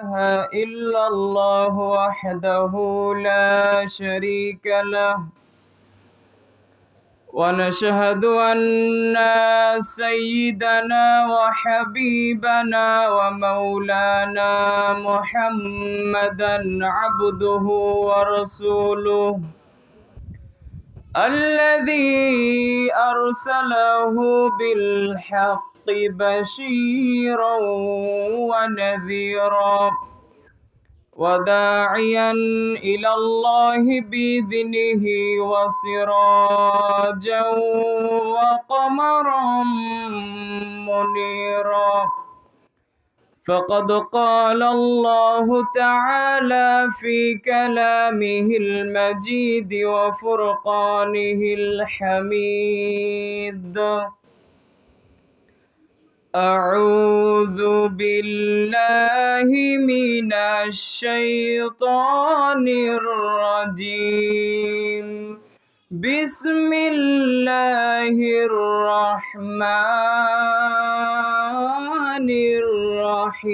إله إلا الله وحده لا شريك له ونشهد أن سيدنا وحبيبنا ومولانا محمدا عبده ورسوله الذي أرسله بالحق بشيرا ونذيرا وداعيا إلى الله بإذنه وسراجا وقمرا منيرا فقد قال الله تعالى في كلامه المجيد وفرقانه الحميد أعوذ بالله من الشيطان الرجيم بسم الله الرحمن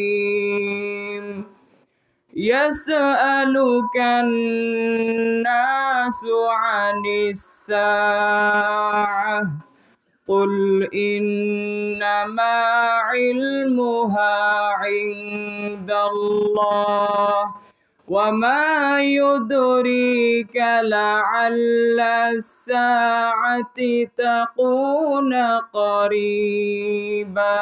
الرحيم يسألك الناس عن الساعة قل إنما علمها عند الله وما يدريك لعل الساعة تكون قريبا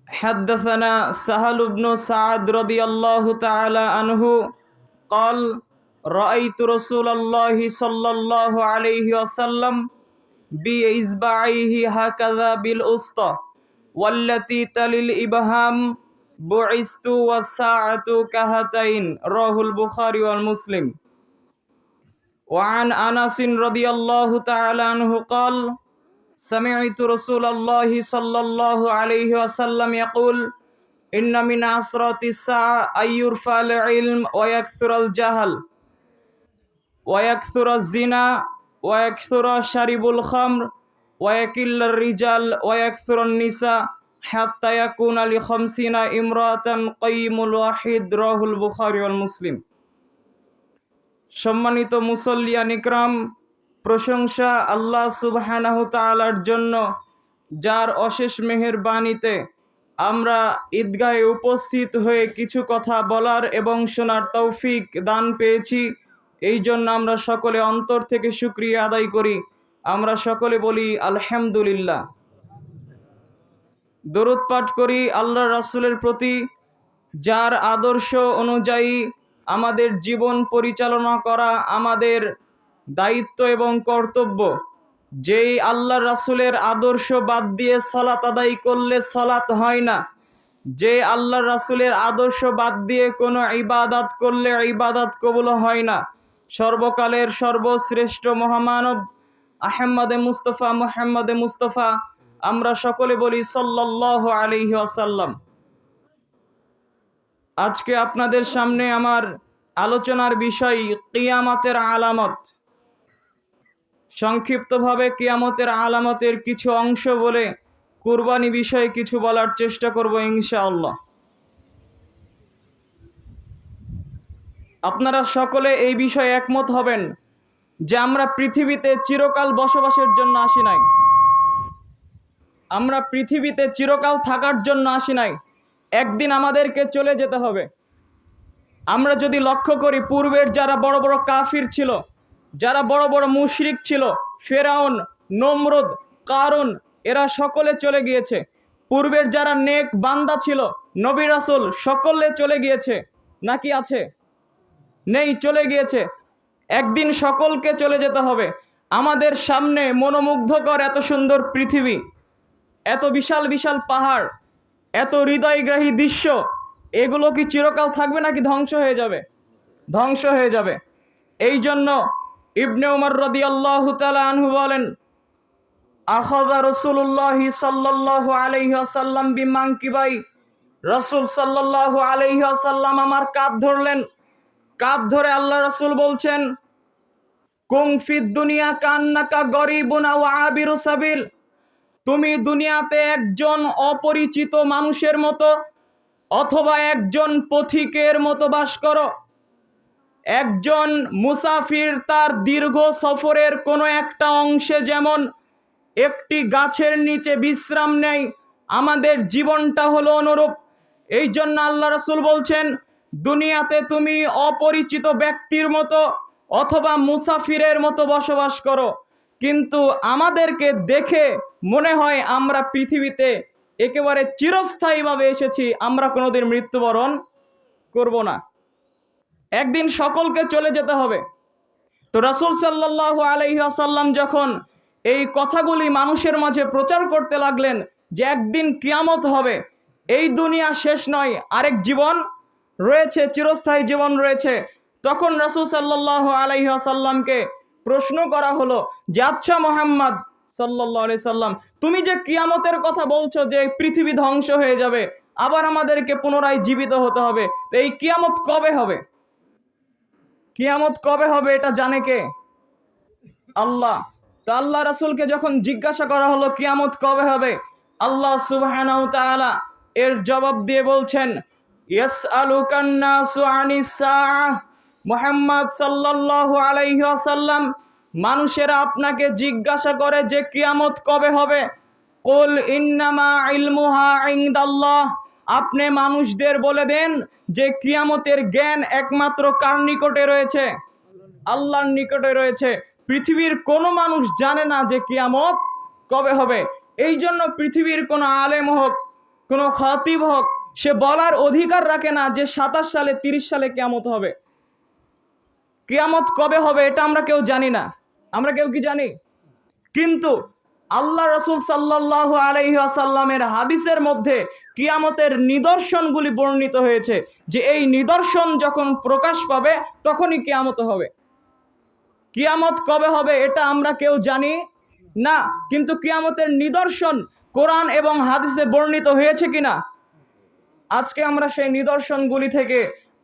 حدثنا سهل بن سعد رضي الله تعالى عنه قال رأيت رسول الله صلى الله عليه وسلم بإصبعيه هكذا بالأسطى والتي تلي الإبهام بعثت والساعة كهاتين رواه البخاري والمسلم وعن أنس رضي الله تعالى عنه قال سمعت رسول الله صلى الله عليه وسلم يقول إن من عصرات الساعة أن يرفع العلم ويكثر الجهل ويكثر الزنا ويكثر شرب الخمر ويكل الرجال ويكثر النساء حتى يكون ل50 امرأة قيم الواحد رواه البخاري والمسلم সম্মানিত মুসল্লিয়ান ইকরাম, প্রশংসা আল্লাহ সুবহানাহু তাআলার জন্য, যার অশেষ মেহেরবানিতে আমরা ঈদগাহে উপস্থিত হয়ে কিছু কথা বলার এবং শোনার তৌফিক দান পেয়েছি। এই জন্য আমরা সকলে অন্তর থেকে শুকরিয়া আদায় করি। আমরা সকলে বলি আলহামদুলিল্লাহ। দরুদ পাঠ করি আল্লাহর রাসূলের প্রতি, যার আদর্শ অনুযায়ী আমাদের জীবন পরিচালনা করা আমাদের দায়িত্ব এবং কর্তব্য। যেই আল্লাহর রাসূলের আদর্শ বাদ দিয়ে সালাত আদায় করলে সালাত হয় না, যে আল্লাহর রাসূলের আদর্শ বাদ দিয়ে কোনো ইবাদত করলে ইবাদত কবুল হয় না। সর্বকালের সর্বশ্রেষ্ঠ মহামানব আহমদে মুস্তফা মুহাম্মদে মুস্তফা, আমরা সকলে বলি সাল্লাল্লাহু আলাইহি ওয়াসাল্লাম। আজকে আপনাদের সামনে আমার আলোচনার বিষয় কিয়ামতের আলামত। সংক্ষিপ্তভাবে কিয়ামতের আলামতের কিছু অংশ বলে কুরবানি বিষয়ে কিছু বলার চেষ্টা করব ইনশাআল্লাহ। আপনারা সকলে এই বিষয়ে একমত হবেন যে আমরা পৃথিবীতে চিরকাল বসবাসের জন্য আসি নাই। আমরা পৃথিবীতে চিরকাল থাকার জন্য আসি নাই, একদিন আমাদেরকে চলে যেতে হবে। আমরা যদি লক্ষ্য করি, পূর্বের যারা বড় বড় কাফির ছিল, যারা বড় বড় মুশরিক ছিল, ফেরাউন, নমরুদ, কারুন, এরা সকলে চলে গিয়েছে। পূর্বের যারা নেক বান্দা ছিল, নবী রাসূল, সকলে চলে গিয়েছে। নাকি আছে? নেই, চলে গিয়েছে। একদিন সকলকে চলে যেতে হবে। আমাদের সামনে মনোমুগ্ধকর এত সুন্দর পৃথিবী, এত বিশাল বিশাল পাহাড়, এত হৃদয়গ্রাহী দৃশ্য, এগুলো কি চিরকাল থাকবে নাকি ধ্বংস হয়ে যাবে? ধ্বংস হয়ে যাবে। এই জন্য ইবনে উমর রাদিয়াল্লাহু তাআলা আনহু বলেন, আখাযা রাসূলুল্লাহ সাল্লাল্লাহু আলাইহি ওয়াসাল্লাম বিমানকিবাই, রাসূল সাল্লাল্লাহু আলাইহি ওয়াসাল্লাম আমার কাঁধ ধরলেন। কাঁধ ধরে আল্লাহ রাসূল বলছেন, কুং ফিদ দুনিয়া কান্নাকা গরিবুন আও আবিরু সাবিল, তুমি দুনিয়াতে একজন অপরিচিত মানুষের মতো অথবা একজন পথিকের মতো বাস করো। একজন মুসাফির তার দীর্ঘ সফরের কোনো একটা অংশে যেমন একটি গাছের নিচে বিশ্রাম নেয়, আমাদের জীবনটা হলো অনুরূপ। এই জন্য আল্লাহ রাসূল বলছেন, দুনিয়াতে তুমি অপরিচিত ব্যক্তির মতো অথবা মুসাফিরের মতো বসবাস করো, কিন্তু আমাদেরকে দেখে মনে হয় আমরা পৃথিবীতে একেবারে চিরস্থায়ীভাবে এসেছি, আমরা কোনোদিন মৃত্যুবরণ করব না। একদিন সকলকে চলে যেতে হবে। তো রাসূল সাল্লাল্লাহু আলাইহি ওয়াসাল্লাম যখন এই কথাগুলি মানুষের মাঝে প্রচার করতে লাগলেন যে একদিন কিয়ামত হবে, এই দুনিয়া শেষ নয়, আরেক জীবন রয়েছে, চিরস্থায়ী জীবন রয়েছে, তখন রাসূল সাল্লাল্লাহু আলাইহি ওয়াসাল্লামকে প্রশ্ন করা হলো যে আচ্ছা মুহাম্মদ সাল্লাল্লাহু আলাইহি সাল্লাম, তুমি যে কিয়ামতের কথা বলছো যে পৃথিবী ধ্বংস হয়ে যাবে, আবার আমাদেরকে পুনরায় জীবিত হতে হবে, তো এই কিয়ামত কবে হবে? কিয়ামত কবে হবে এটা জানে কে? আল্লাহ। তো আল্লাহ রাসূলকে যখন জিজ্ঞাসা করা হলো কিয়ামত কবে হবে, আল্লাহ সুবহানাহু ওয়া তাআলা এর জবাব দিয়ে বলছেন, ইয়াসআলুকান নাসু আনিস সাআহ, মুহাম্মদ সাল্লাল্লাহু আলাইহি ওয়াসাল্লাম, মানুষেরা আপনাকে জিজ্ঞাসা করে যে কিয়ামত কবে হবে। কুল ইন্নামা ইলমুহা ইনদাল্লাহ, আপনি মানুষদের বলে দেন যে কিয়ামতের জ্ঞান একমাত্র কার নিকটে রয়েছে? আল্লাহর নিকটে রয়েছে। পৃথিবীর কোনো মানুষ জানে না যে কিয়ামত কবে হবে। এই জন্য পৃথিবীর কোনো আলেম হোক, কোনো খতিব হোক, সে বলার অধিকার রাখে না যে 27 সালে 30 সালে কিয়ামত হবে। কিয়ামত কবে হবে এটা আমরা কেউ জানি না। আমরা কেউ কি জানি? কিন্তু আল্লাহ রাসূল সাল্লাল্লাহু আলাইহি ওয়াসাল্লামের হাদিসের মধ্যে কিয়ামতের নিদর্শনগুলি বর্ণিত হয়েছে যে এই নিদর্শন যখন প্রকাশ পাবে তখনই কিয়ামত হবে। কিয়ামত কবে হবে এটা আমরা কেউ জানি না, কিন্তু কিয়ামতের নিদর্শন কোরআন এবং হাদিসে বর্ণিত হয়েছে কিনা, আজকে আমরা সেই নিদর্শনগুলি থেকে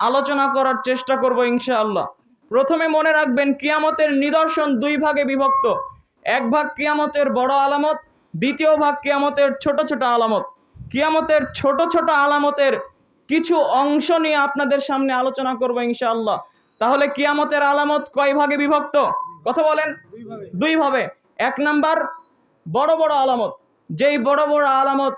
আলোচনা করার চেষ্টা করব ইনশাআল্লাহ। প্রথমে মনে রাখবেন কিয়ামতের নিদর্শন দুই ভাগে বিভক্ত। এক ভাগ কিয়ামতের বড় আলামত, দ্বিতীয় ভাগ কিয়ামতের ছোট ছোট আলামত। কিয়ামতের ছোট ছোট আলামতের কিছু অংশ নিয়ে আপনাদের সামনে আলোচনা করব ইনশাআল্লাহ। তাহলে কিয়ামতের আলামত কয় ভাগে বিভক্ত? কথা বলেন। দুই ভাবে। এক নাম্বার বড় বড় আলামত, যেই বড় বড় আলামত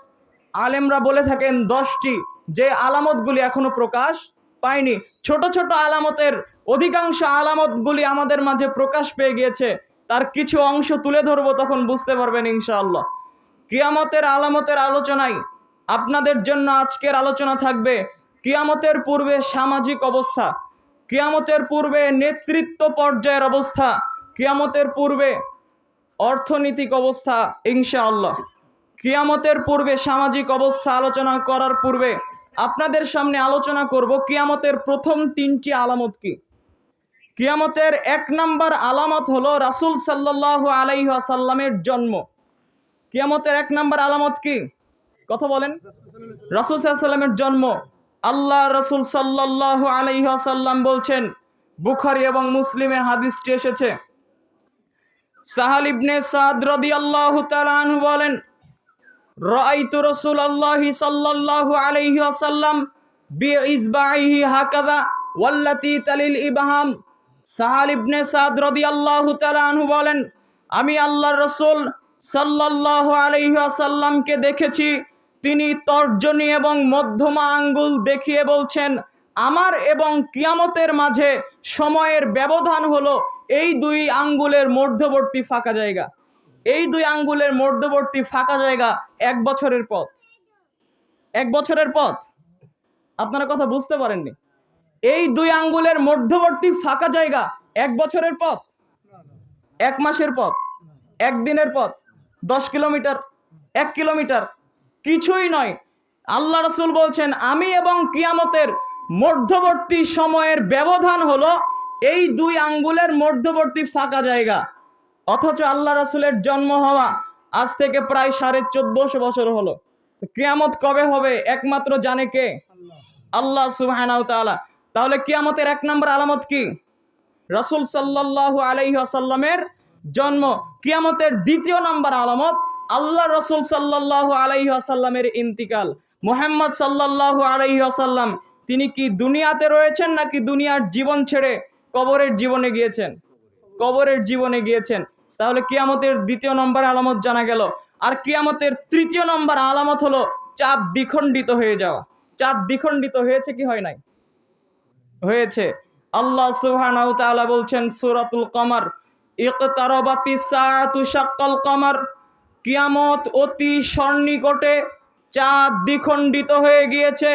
আলেমরা বলে থাকেন 10টি, যে আলামতগুলি এখনো প্রকাশ পায়নি। ছোট ছোট আলামতের অধিকাংশ আলামতগুলি আমাদের মাঝে প্রকাশ পেয়ে গিয়েছে, তার কিছু অংশ তুলে ধরবো, তখন বুঝতে পারবেন ইনশাআল্লাহ। কিয়ামতের আলামতের আলোচনায় আপনাদের জন্য আজকের আলোচনা থাকবে কিয়ামতের পূর্বে সামাজিক অবস্থা, কিয়ামতের পূর্বে নেতৃত্ব পর্যায়ের অবস্থা, কিয়ামতের পূর্বে অর্থনৈতিক অবস্থা ইনশাআল্লাহ। কিয়ামতের পূর্বে সামাজিক অবস্থা আলোচনা করার পূর্বে আপনাদের সামনে আলোচনা করব কিয়ামতের প্রথম 3টি আলামত কি। কিয়ামতের 1 নাম্বার আলামত হলো রাসূল সাল্লাল্লাহু আলাইহি ওয়াসাল্লামের জন্ম। কিয়ামতের 1 নাম্বার আলামত কি? কথা বলেন। রাসূল সাল্লাল্লাহু আলাইহি ওয়াসাল্লামের জন্ম। আল্লাহ রাসূল সাল্লাল্লাহু আলাইহি ওয়াসাল্লাম বলছেন, বুখারী এবং মুসলিমে হাদিসটি এসেছে, সাহাল ইবনে সাদ রাদিয়াল্লাহু তাআলা আনহু বলেন, রাআইতু রাসূলুল্লাহি সাল্লাল্লাহু আলাইহি ওয়াসাল্লাম বিইসবাইহি হাকাযা ওয়াল্লাতী তালিল ইবহাম। সাহাল ইবনে সাদ রাদিয়াল্লাহু তাআলা আনহু বলেন, আমি আল্লাহর রাসূল সাল্লাল্লাহু আলাইহি ওয়াসাল্লামকে দেখেছি, তিনি তর্জনী এবং মধ্যমা আঙ্গুল দেখিয়ে বলছেন, আমার এবং কিয়ামতের মাঝে সময়ের ব্যবধান হলো এই 2 আঙ্গুলের মধ্যবর্তী ফাঁকা জায়গা। এই 2 আঙ্গুলের মধ্যবর্তী ফাঁকা জায়গা 1 বছরের পথ। 1 বছরের পথ। আপনারা কথা বুঝতে পারেননি। এই 2 আঙ্গুলের মধ্যবর্তী ফাঁকা জায়গা 1 বছরের পথ, 1 মাসের পথ, 1 দিনের পথ, 10 কিলোমিটার, 1 কিলোমিটার, কিছুই নয়। আল্লাহ রাসূল বলছেন, আমি এবং কিয়ামতের মধ্যবর্তী সময়ের ব্যবধান হলো এই 2 আঙ্গুলের মধ্যবর্তী ফাঁকা জায়গা। অথচ আল্লাহ রাসূলের জন্ম হওয়া আজ থেকে প্রায় 1450 বছর হলো। কিয়ামত কবে হবে একমাত্র জানে কে? আল্লাহ সুবহানাহু ওয়া তাআলা। তাহলে কিয়ামতের 1 নম্বর আলামত কি? রাসূল সাল্লাল্লাহু আলাইহি ওয়াসাল্লামের জন্ম। কিয়ামতের 2য় নম্বর আলামত আল্লাহ রসুল সাল্লাল্লাহু আলাইহি ওয়াসাল্লামের ইন্তিকাল। মুহাম্মদ সাল্লাল্লাহু আলাইহি ওয়াসাল্লাম তিনি কি দুনিয়াতে রয়েছেন নাকি দুনিয়ার জীবন ছেড়ে কবরের জীবনে গিয়েছেন? কবরের জীবনে গিয়েছেন। তাহলে কিয়ামতের দ্বিতীয় নম্বর আলামত জানা গেল। আর কিয়ামতের তৃতীয় নম্বর আলামত হলো চাঁদ দ্বিখণ্ডিত হয়ে যাওয়া। চাঁদ দ্বিখণ্ডিত হয়েছে কি হয় নাই? হয়েছে। আল্লাহ সুবহানাহু ওয়া তাআলা বলছেন সূরাতুল কমার, ইকতারাবাতিস সাআতু শাক্কাল কমার, কিয়ামত অতি সন্নিকটে, চাঁদ দ্বিখণ্ডিত হয়ে গিয়েছে।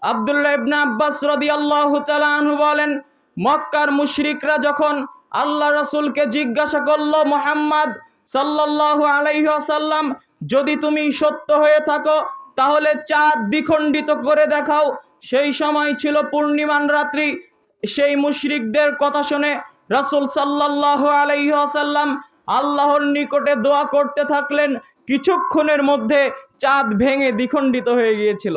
আব্দুল্লাহ ইবনে আব্বাস রাদিয়াল্লাহু তাআলা আনহু বলেন, মক্কার মুশরিকরা যখন আল্লাহ রাসূলকে জিজ্ঞাসা করলো, মুহাম্মদ সাল্লাল্লাহু আলাইহি ওয়াসাল্লাম যদি তুমি সত্য হয়ে থাকো তাহলে চাঁদ দ্বিখণ্ডিত করে দেখাও। সেই সময় ছিল পূর্ণিমান রাত্রি। সেই মুশরিকদের কথা শুনে রাসূল সাল্লাল্লাহু আলাইহি ওয়াসাল্লাম আল্লাহর নিকটে দোয়া করতে থাকলেন। কিছুক্ষণের মধ্যে চাঁদ ভেঙে দ্বিখণ্ডিত হয়ে গিয়েছিল।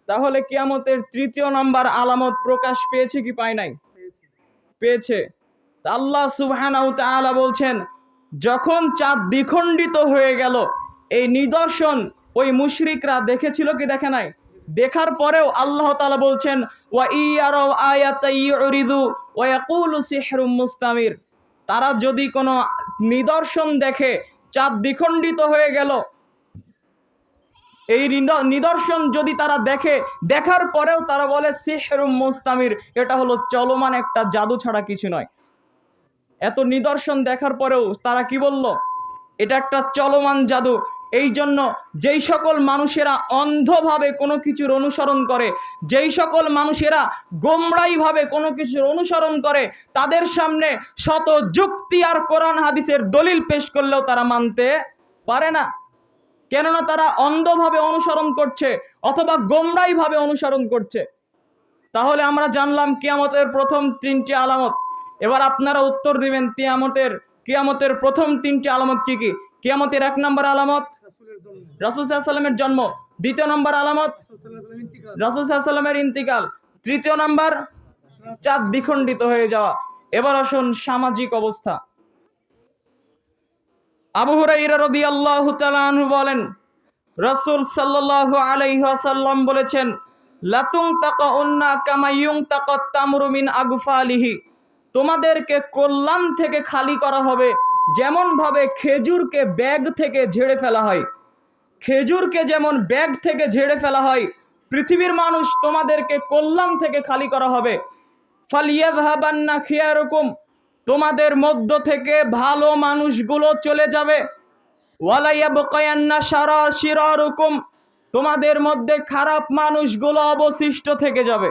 তাহলে কিয়ামতের তৃতীয় নম্বর আলামত প্রকাশ পেয়েছে কি পায় নাই? পেয়েছে। আল্লাহ সুবহানাহু ওয়া তাআলা বলছেন, যখন চাঁদ দ্বিখণ্ডিত হয়ে গেল, এই নিদর্শন ওই মুশরিকরা দেখেছিল কি দেখে নাই? দেখার পরেও আল্লাহ তাআলা বলছেন, ওয়া ইয়ারাউ আয়াতাই ইউরিদু ওয়া ইয়াকুলু সিহরুম মুস্তামির। তারা যদি কোনো নিদর্শন দেখে, চাঁদ দ্বিখণ্ডিত হয়ে গেল, এই নিদর্শন যদি তারা দেখে, দেখার পরেও তারা বলে সিহরুম মুস্তামির, এটা হলো চলমান একটা জাদু ছাড়া কিছু নয়। এত নিদর্শন দেখার পরেও তারা কি বলল? এটা একটা চলমান জাদু। এই জন্য যেই সকল মানুষেরা অন্ধভাবে কোনো কিছুর অনুসরণ করে, যেই সকল মানুষেরা গোমরাইভাবে কোনো কিছুর অনুসরণ করে, তাদের সামনে শত যুক্তি আর কোরআন হাদিসের দলিল পেশ করলেও তারা মানতে পারে না। কেননা তারা অন্ধভাবে অনুসরণ করছে অথবা গোমরাইভাবে অনুসরণ করছে। তাহলে আমরা জানলাম কিয়ামতের প্রথম তিনটি আলামত। এবার আপনারা উত্তর দিবেন কিয়ামতের প্রথম তিনটি আলামত কি কি? কিয়ামতের এক নম্বর আলামত রাসূল সাল্লাল্লাহু আলাইহি ওয়াসাল্লামের জন্ম। দ্বিতীয় নম্বর আলামত রাসূল সাল্লাল্লাহু আলাইহি ওয়াসাল্লামের ইন্তিকাল। তৃতীয় নম্বর চাঁদ দ্বিখণ্ডিত হয়ে যাওয়া। এবার আসুন সামাজিক অবস্থা। আবু হুরায়রা রাদিয়াল্লাহু তাআলা আনহু বলেন, রাসূল সাল্লাল্লাহু আলাইহি ওয়াসাল্লাম বলেছেন, লাতুনতাকাউন্না কামা ইউনতাকাত তামরু মিন আগফালিহি। তোমাদেরকে কল্যাণ থেকে খালি করা হবে যেমন ভাবে খেজুরকে ব্যাগ থেকে ঝেড়ে ফেলা হয়। খেজুরকে যেমন ব্যাগ থেকে ঝেড়ে ফেলা হয়, পৃথিবীর মানুষ তোমাদেরকে কল্যাণ থেকে খালি করা হবে। ফালিয়াযহাবান্না খিয়ারুকুম, তোমাদের মধ্য থেকে ভালো মানুষগুলো চলে যাবে। ওয়ালা ইয়াবকায়ান্না শিরারুকুম, তোমাদের মধ্যে খারাপ মানুষগুলো অবশিষ্ট থেকে যাবে।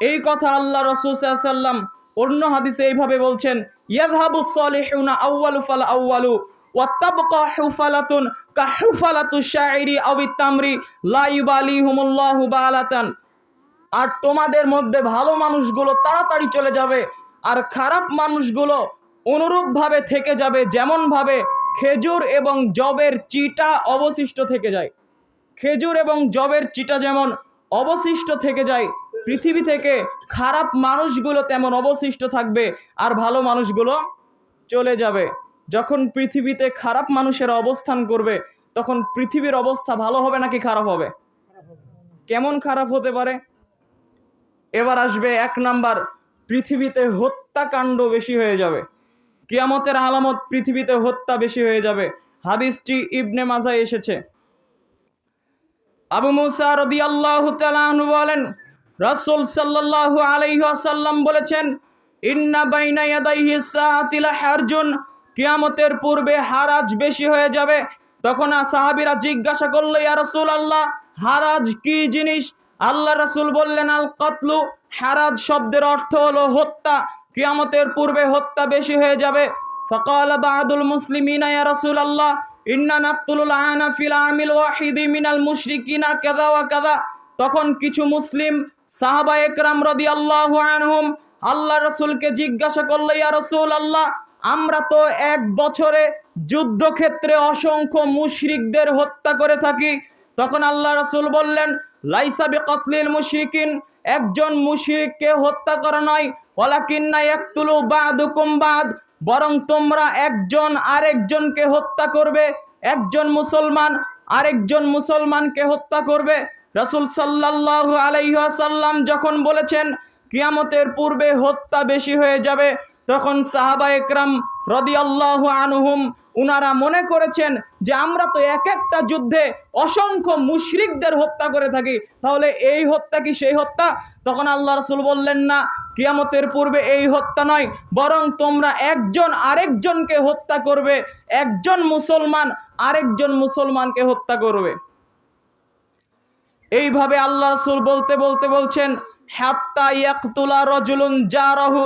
এই কথা আল্লাহ রাসূল সাল্লাল্লাহু আলাইহি ওয়াসাল্লাম অন্য হাদিসে এইভাবে বলছেন, ইয়াযহাবুস সালিহুনা আউয়ালু ফাল আউয়ালু ওয়া তাবকা হুফালাতুন কাহুফালাতুশ শাইরি আওয়াত তামরি লা ইউবালিহুমুল্লাহু বালাতান। আর তোমাদের মধ্যে ভালো মানুষগুলো তাড়াতাড়ি চলে যাবে, আর খারাপ মানুষগুলো অনুরূপভাবে থেকে যাবে, যেমনভাবে খেজুর এবং জবের চিটা অবশিষ্ট থেকে যায়। খেজুর এবং জবের চিটা যেমন অবশিষ্ট থেকে যায় পৃথিবী থেকে, খারাপ মানুষগুলো তেমন অবশিষ্ট থাকবে আর ভালো মানুষগুলো চলে যাবে। যখন পৃথিবীতে খারাপ মানুষেরা অবস্থান করবে, তখন পৃথিবীর অবস্থা ভালো হবে নাকি খারাপ হবে? কেমন খারাপ হতে পারে? এবার আসবে এক নাম্বার, পৃথিবীতে হত্যাকাণ্ড বেশি হয়ে যাবে। কিয়ামতের আলামত, পৃথিবীতে হত্যা বেশি হয়ে যাবে। হাদিসটি ইবনে মাজায় এসেছে। আবু মুসা রাদিয়াল্লাহু তাআলা আনহু বলেন, রাসূল সাল্লাল্লাহু আলাইহি ওয়াসাল্লাম বলেছেন, ইন্না বাইনা ইয়াদাইহি সাআতি লাহারজুন, কিয়ামতের পূর্বে হারাজ বেশি হয়ে যাবে। তখন সাহাবীরা জিজ্ঞাসা করল, ইয়া রাসূলুল্লাহ, হারাজ কি জিনিস? আল্লাহ রাসূল বললেন, আল কাতলু, হারাজ শব্দের অর্থ হলো হত্যা। কিয়ামতের পূর্বে হত্যা বেশি হয়ে যাবে। ফাকালা বা'দুল মুসলিমিনা, ইয়া রাসূলুল্লাহ, ইন্না নাকতুলুল আনা ফিল আমিল ওয়াহিদি মিনাল মুশরিকিনা কাযা ওয়া কাযা। তখন কিছু মুসলিম সাহাবা একরাম রাদিয়াল্লাহু আনহুম আল্লাহ রাসূলকে জিজ্ঞাসা করল, ইয়া রাসূলুল্লাহ, আমরা তো এক বছরে যুদ্ধক্ষেত্রে অসংখ্য মুশরিকদের হত্যা করে থাকি। তখন আল্লাহ রাসূল বললেন, লাইসা বিকাতলিল মুশরিকিন, একজন মুশরিককে হত্যা করা নয়, ওয়ালাকিন্না ইয়াকতুলু বা'দুকুম বা'দ, বরং তোমরা একজন আরেকজনকে হত্যা করবে। একজন মুসলমান আরেকজন মুসলমানকে হত্যা করবে। রাসূল সাল্লাল্লাহু আলাইহি ওয়াসাল্লাম যখন বলেছেন কিয়ামতের পূর্বে হত্যা বেশি হয়ে যাবে, তখন সাহাবায়ে কেরাম রাদিয়াল্লাহু আনহুম উনারা মনে করেছেন যে আমরা তো এক একটা যুদ্ধে অসংখ্য মুশরিকদের হত্যা করে থাকি, তাহলে এই হত্যা কি সেই হত্যা? তখন আল্লাহ রাসূল বললেন, না, কিয়ামতের পূর্বে এই হত্যা নয়, বরং তোমরা একজন আরেকজনকে হত্যা করবে, একজন মুসলমান আরেকজন মুসলমানকে হত্যা করবে। এইভাবে আল্লাহ রাসূল বলতে বলতে বলছেন, হাত্তা ইয়াকতুলা রাজুলুন জারাহু,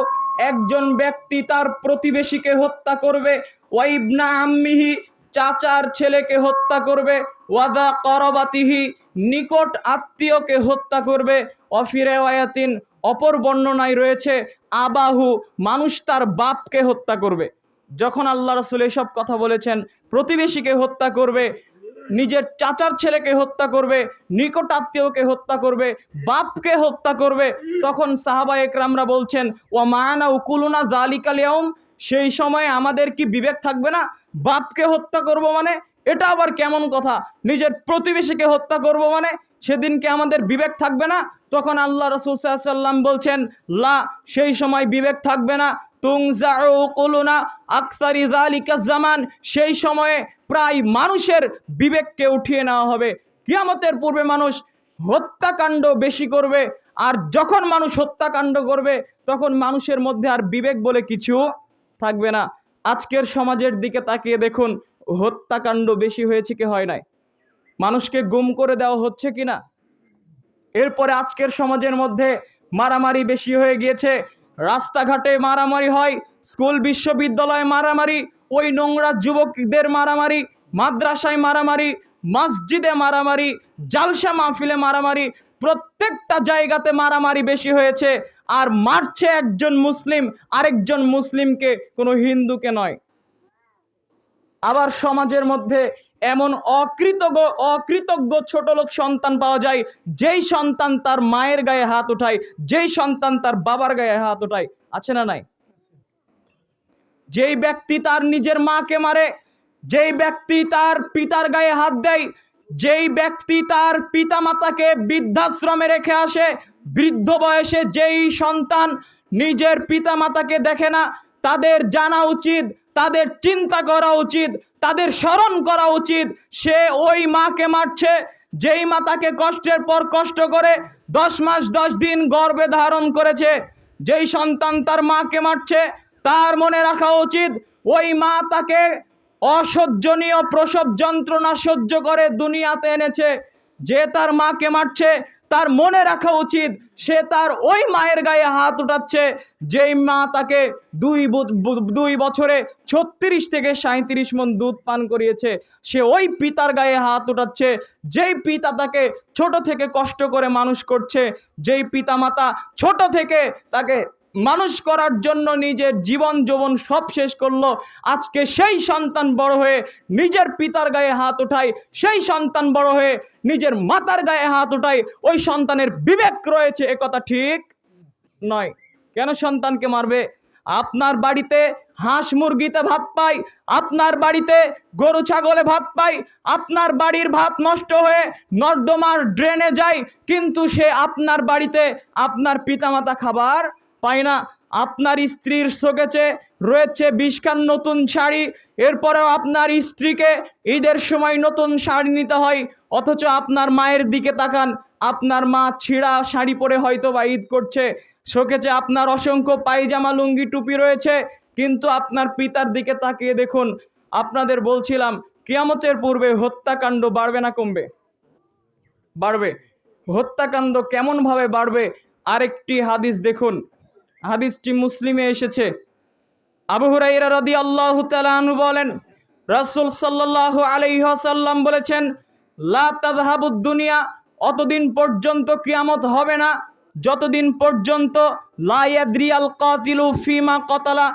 একজন ব্যক্তি তার প্রতিবেশীকে হত্যা করবে, ওয়া ইবনা আম্মিহি, চাচার ছেলেকে হত্যা করবে, ওয়াদা করবাতিহি, নিকট আত্মীয়কে হত্যা করবে, অফিরেওয়ায়াতিন, অপর বর্ণনায় রয়েছে আবাহু, মানুষ তার বাপকে হত্যা করবে। যখন আল্লাহ রাসূল এসব কথা বলেছেন, প্রতিবেশীকে হত্যা করবে, নিজের চাচার ছেলেকে হত্যা করবে, নিকট আত্মীয়কে হত্যা করবে, বাপকে হত্যা করবে, তখন সাহাবায়ে কেরামরা বলছেন, ওয়া মানা উকুলুনা যালিকাল ইয়াউম, সেই সময় আমাদের কি বিবেক থাকবে না? বাপকে হত্যা করব মানে এটা আবার কেমন কথা? নিজের প্রতিবেশীকে হত্যা করব মানে সেদিনকে আমাদের বিবেক থাকবে না? তখন আল্লাহ রাসূল সাল্লাল্লাহু আলাইহি ওয়াসাল্লাম বলছেন, লা, সেই সময় বিবেক থাকবে না। তুংজাউ কুলুনা আকসারি যালিকা জামান, সেই সময়ে প্রায় মানুষের বিবেককে উঠিয়ে নেওয়া হবে। কিয়ামতের পূর্বে মানুষ হত্যাকাণ্ড বেশি করবে, আর যখন মানুষ হত্যাকাণ্ড করবে তখন মানুষের মধ্যে আর বিবেক বলে কিছু থাকবে না। আজকের সমাজের দিকে তাকিয়ে দেখুন, হত্যাকাণ্ড বেশি হয়েছে কি হয় নাই? মানুষকে গুম করে দেওয়া হচ্ছে কিনা? এরপরে আজকের সমাজের মধ্যে মারামারি বেশি হয়ে গিয়েছে, রাস্তাঘাটে মারামারি হয়, স্কুল বিশ্ববিদ্যালয়ে মারামারি, ওই নোংরা যুবকদের মারামারি, মাদ্রাসায় মারামারি, মসজিদে মারামারি, জালসা মাহফিলে মারামারি, প্রত্যেকটা জায়গাতে মারামারি বেশি হয়েছে। আর মারছে একজন মুসলিম আরেকজন মুসলিমকে, কোনো হিন্দুকে নয়। আবার সমাজের মধ্যে এমন অকৃতজ্ঞ ছোট লোক সন্তান পাওয়া যায়, যেই সন্তান তার মায়ের গায়ে হাত উঠায়, যেই সন্তান তার বাবার গায়ে হাত উঠায়। আছে না নাই? যেই ব্যক্তি তার নিজের মাকে মারে, যেই ব্যক্তি তার পিতার গায়ে হাত দেয়, যেই ব্যক্তি তার পিতা মাতাকে বৃদ্ধাশ্রমে রেখে আসে, বৃদ্ধ বয়সে যেই সন্তান নিজের পিতা মাতাকে দেখে না, তাদের জানা উচিত, তাদের চিন্তা করা উচিত, তাদের স্মরণ করা উচিত, সে ওই মাকে মারছে যেই মা তাকে কষ্টের পর কষ্ট করে 10 মাস 10 দিন গর্ভে ধারণ করেছে। যেই সন্তান তার মাকে মারছে, তার মনে রাখা উচিত ওই মা তাকে অসহ্যনীয় প্রসব যন্ত্রণা সহ্য করে দুনিয়াতে এনেছে। যে তার মাকে মারছে, তার মনে রাখা উচিত সে তার ওই মায়ের গায়ে হাত উঠাচ্ছে যেই মা তাকে 2 বছরে 36 থেকে 37 মণ দুধ পান করিয়েছে। সে ওই পিতার গায়ে হাত উঠাচ্ছে যেই পিতা তাকে ছোট থেকে কষ্ট করে মানুষ করছে, যেই পিতা মাতা ছোট থেকে তাকে মানুষ করার জন্য নিজের জীবন যৌবন সব শেষ করলো। আজকে সেই সন্তান বড় হয়ে নিজের পিতার গায়ে হাত উঠায়, সেই সন্তান বড় হয়ে নিজের মাতার গায়ে হাত উঠায়। ওই সন্তানের বিবেক রয়েছে, এ কথা ঠিক নয়। কেন সন্তানকে মারবে? আপনার বাড়িতে হাঁস মুরগিতে ভাত পায়, আপনার বাড়িতে গরু ছাগলে ভাত পায়, আপনার বাড়ির ভাত নষ্ট হয়ে নর্দমার ড্রেনে যায়, কিন্তু সে আপনার বাড়িতে আপনার পিতামাতা খাবার পায় না। আপনার স্ত্রীর শোকেছে রয়েছে 20 খান নতুন শাড়ি, এরপরেও আপনার স্ত্রীকে ঈদের সময় নতুন শাড়ি নিতে হয়, অথচ আপনার মায়ের দিকে তাকান, আপনার মা ছিঁড়া শাড়ি পরে হয়তো বা ঈদ করছে। শোকেছে আপনার অসংখ্য পায়জামা লুঙ্গি টুপি রয়েছে, কিন্তু আপনার পিতার দিকে তাকিয়ে দেখুন। আপনাদের বলছিলাম কিয়ামতের পূর্বে হত্যাকাণ্ড বাড়বে না কমবে? বাড়বে। হত্যাকাণ্ড কেমন ভাবে বাড়বে? আরেকটি হাদিস দেখুন, হাদিসটি মুসলিমে এসেছে। আবু হুরায়রা রাদিয়াল্লাহু তাআলা আনহু বলেন, রাসূল সাল্লাল্লাহু আলাইহি ওয়াসাল্লাম বলেছেন, লা তাযহাবুদ দুনিয়া, অতদিন পর্যন্ত কিয়ামত হবে না যতদিন পর্যন্ত লা ইয়াদরিয়াল কাতিলু ফিমা কাতালা,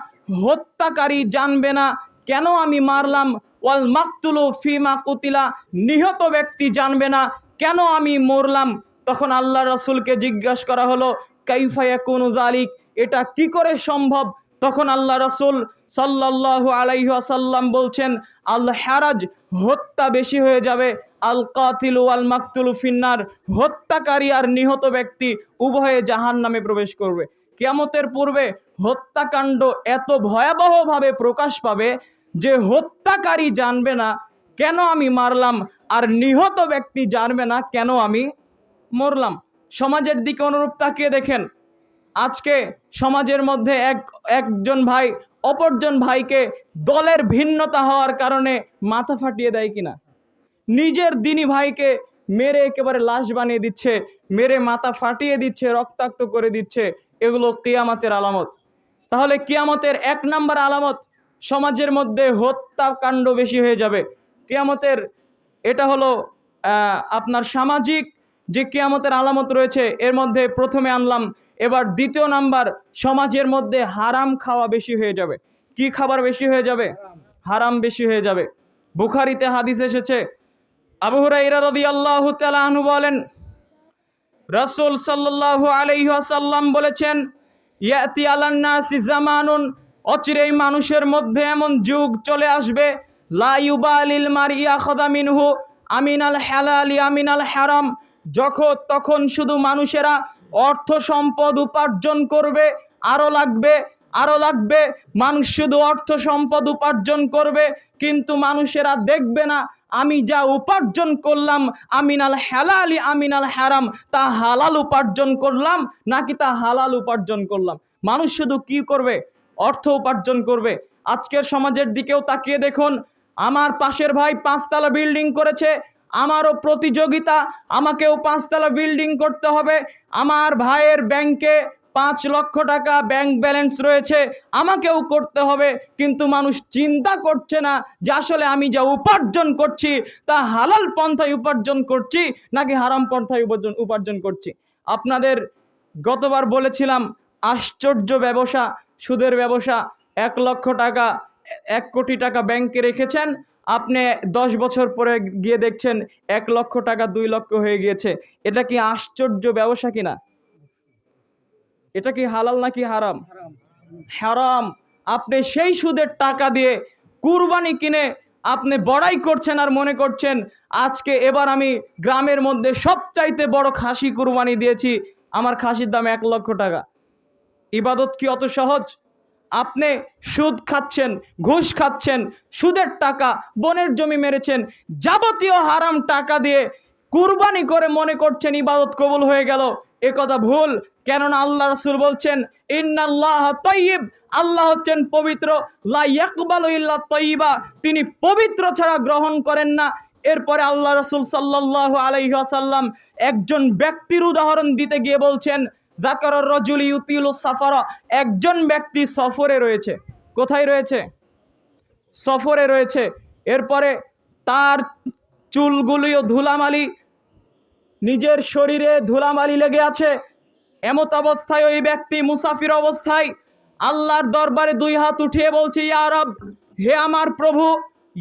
হত্যাকারী জানবে না কেন আমি মারলাম, ওয়াল মাকতুলু ফিমা কুতিলা, নিহত ব্যক্তি জানবে না কেন আমি মরলাম। তখন আল্লাহ রাসূলকে জিজ্ঞাসা করা হলো, কাইফা ইয়াকুনু যালিক, এটা কি করে সম্ভব? তখন আল্লাহ রাসূল সাল্লাল্লাহু আলাইহি ওয়াসাল্লাম বলছেন, আল হারাজ হত্যা বেশি হয়ে যাবে। আল কাতিলু ওয়াল মাকতুলু ফিন্নার, হত্যাকারী আর নিহত ব্যক্তি উভয়ে জাহান্নামে প্রবেশ করবে। কিয়ামতের পূর্বে হত্যাকাণ্ড এত ভয়াবহভাবে প্রকাশ পাবে যে হত্যাকারী জানবে না কেন আমি মারলাম, আর নিহত ব্যক্তি জানবে না কেন আমি মরলাম। সমাজের দিকে অনুরূপ তাকিয়ে দেখেন, আজকে সমাজের মধ্যে একজন ভাই অপরজন ভাইকে দলের ভিন্নতা হওয়ার কারণে মাথা ফাটিয়ে দেয় কিনা, নিজের দিনী ভাইকে মেরে একেবারে লাশ বানিয়ে দিচ্ছে, মেরে মাথা ফাটিয়ে দিচ্ছে, রক্তাক্ত করে দিচ্ছে। এগুলো কিয়ামতের আলামত। তাহলে কিয়ামতের 1 নাম্বার আলামত, সমাজের মধ্যে হত্যাকাণ্ড বেশি হয়ে যাবে। কিয়ামতের এটা হলো আপনার সামাজিক যে কিয়ামতের আলামত রয়েছে, এর মধ্যে প্রথমে আনলাম। এবার দ্বিতীয় নাম্বার, সমাজের মধ্যে হারাম খাওয়া বেশি হয়ে যাবে। কি খাবার বেশি হয়ে যাবে? হারাম বেশি হয়ে যাবে। বুখারীতে হাদিস এসেছে, আবু হুরায়রা রাদিয়াল্লাহু তাআলা আনহু বলেন, রাসূল সাল্লাল্লাহু আলাইহি ওয়াসাল্লাম বলেছেন, ইয়াতি আলান নাসি জামানুন, অচিরেই মানুষের মধ্যে এমন যুগ চলে আসবে, লা ইউবালিল মারই আখাযা মিনহু আমিনাল হালালি আমিনাল হারাম, যখন তখন শুধু মানুষেরা অর্থ সম্পদ উপার্জন করবে, আরো লাগবে আরো লাগবে, মানুষ শুধু অর্থ সম্পদ উপার্জন করবে, কিন্তু মানুষেরা দেখবে না আমি যা উপার্জন করলাম আমিনাল হালালি আমিনাল হারাম, তা হালাল উপার্জন করলাম নাকি তা হালাল উপার্জন করলাম। মানুষ শুধু কি করবে? অর্থ উপার্জন করবে। আজকের সমাজের দিকেও তাকিয়ে দেখুন, আমার পাশের ভাই 5 তলা বিল্ডিং করেছে, আমারও প্রতিযোগিতা, আমাকেও 5 তলা বিল্ডিং করতে হবে। আমার ভাইয়ের ব্যাংকে 5 লক্ষ টাকা ব্যাংক ব্যালেন্স রয়েছে, আমাকেও করতে হবে। কিন্তু মানুষ চিন্তা করছে না যে আসলে আমি যা উপার্জন করছি তা হালাল পন্থায় উপার্জন করছি নাকি হারাম পন্থায় উপার্জন করছি। আপনাদের গতবার বলেছিলাম আশ্চর্য ব্যবসা, সুদের ব্যবসা। 1 লক্ষ টাকা 1 কোটি টাকা ব্যাংকে রেখেছেন, আপনি 10 বছর পরে গিয়ে দেখছেন 1 লক্ষ টাকা 2 লক্ষ হয়ে গিয়েছে। এটা কি আশ্চর্য ব্যবসা কিনা? এটা কি হালাল নাকি হারাম? হারাম। আপনি সেই সুদের টাকা দিয়ে কুরবানি কিনে আপনি বড়াই করছেন আর মনে করছেন আজকে এবার আমি গ্রামের মধ্যে সবচাইতে বড় খাসি কুরবানি দিয়েছি, আমার খাসির দাম 1 লক্ষ টাকা। ইবাদত কি অত সহজ? আপনি সুদ খাচ্ছেন, ঘুষ খাচ্ছেন, সুদের টাকা, বনের জমি মেরেছেন, যাবতীয় হারাম টাকা দিয়ে কুরবানি করে মনে করছেন ইবাদত কবুল হয়ে গেল। এ কথা ভুল। কেননা আল্লাহ রাসূল বলছেন, ইন্নাল্লাহা তাইয়্যিব, আল্লাহ হচ্ছেন পবিত্র, লা ইয়াকবালু ইল্লা তাইয়্যিবা, তিনি পবিত্র ছাড়া গ্রহণ করেন না। এরপরে আল্লাহ রাসূল সাল্লাল্লাহু আলাইহি ওয়াসাল্লাম একজন ব্যক্তির উদাহরণ দিতে গিয়ে বলছেন, যাকারার রাজুলি ইউতিলু সাফারা, একজন ব্যক্তি সফরে রয়েছে। কোথায় রয়েছে? সফরে রয়েছে। এরপরে তার চুলগুলিও ধুলামালি, নিজের শরীরে ধুলামালি লেগে আছে। এমত অবস্থায় ওই ব্যক্তি মুসাফির অবস্থায় আল্লাহর দরবারে 2 হাত উঠিয়ে বলছে, ইয়া রব, হে আমার প্রভু,